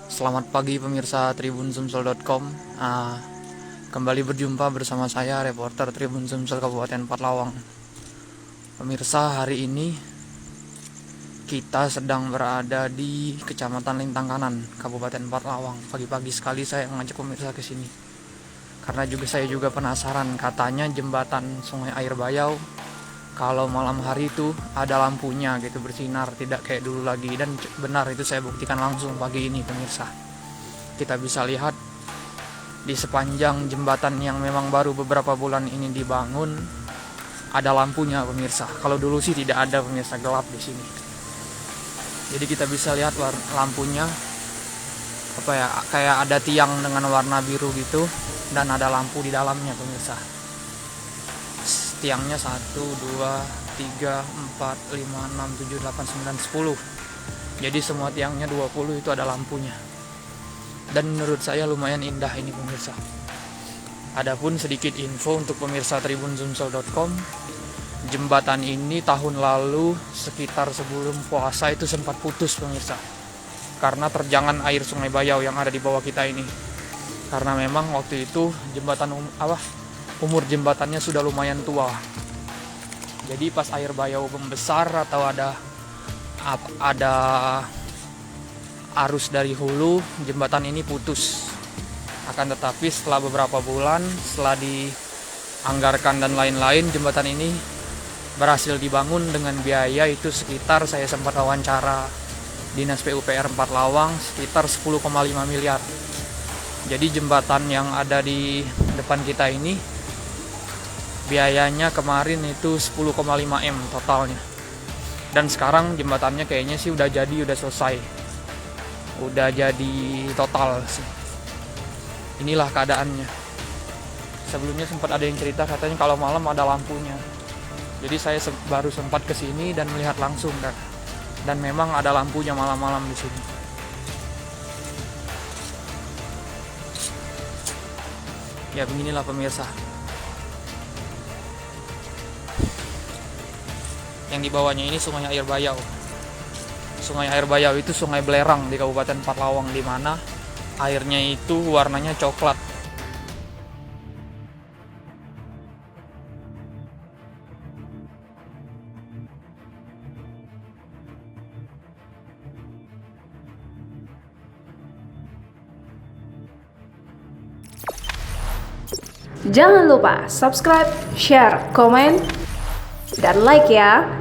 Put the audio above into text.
Selamat pagi pemirsa tribunsumsel.com. Kembali berjumpa bersama saya, reporter Tribun Sumsel Kabupaten Pathlawang. Pemirsa, hari ini kita sedang berada di Kecamatan Lintang Kanan, Kabupaten Pathlawang. Pagi-pagi sekali saya mengajak pemirsa ke sini karena saya juga penasaran. Katanya jembatan Sungai Air Bayau kalau malam hari itu ada lampunya gitu, bersinar, tidak kayak dulu lagi. Dan benar, itu saya buktikan langsung pagi ini pemirsa. Kita bisa lihat di sepanjang jembatan yang memang baru beberapa bulan ini dibangun, ada lampunya pemirsa. Kalau dulu sih tidak ada pemirsa, gelap di sini. Jadi kita bisa lihat lampunya kayak ada tiang dengan warna biru gitu, dan ada lampu di dalamnya pemirsa. Tiangnya 1, 2, 3, 4, 5, 6, 7, 8, 9, 10. Jadi semua tiangnya 20 itu ada lampunya. Dan menurut saya lumayan indah ini pemirsa. Adapun sedikit info untuk pemirsa tribunsumsel.com, jembatan ini tahun lalu sekitar sebelum puasa itu sempat putus pemirsa, karena terjangan air Sungai Bayau yang ada di bawah kita ini. Karena memang waktu itu umur jembatannya sudah lumayan tua. Jadi pas air Bayau membesar atau ada arus dari hulu, jembatan ini putus. Akan tetapi setelah beberapa bulan, setelah dianggarkan dan lain-lain, jembatan ini berhasil dibangun dengan biaya itu sekitar, saya sempat wawancara Dinas PUPR Pathlawang, sekitar 10,5 miliar. Jadi jembatan yang ada di depan kita ini biayanya kemarin itu 10,5 M totalnya. Dan sekarang jembatannya kayaknya sih udah selesai. Udah jadi total sih. Inilah keadaannya. Sebelumnya sempat ada yang cerita katanya kalau malam ada lampunya. Jadi saya baru sempat kesini dan melihat langsung dan memang ada lampunya malam-malam di sini. Ya beginilah pemirsa. Yang di bawahnya ini Sungai Air Bayau. Sungai Air Bayau itu sungai belerang di Kabupaten Pathlawang, di mana airnya itu warnanya coklat. Jangan lupa subscribe, share, komen, dan like ya.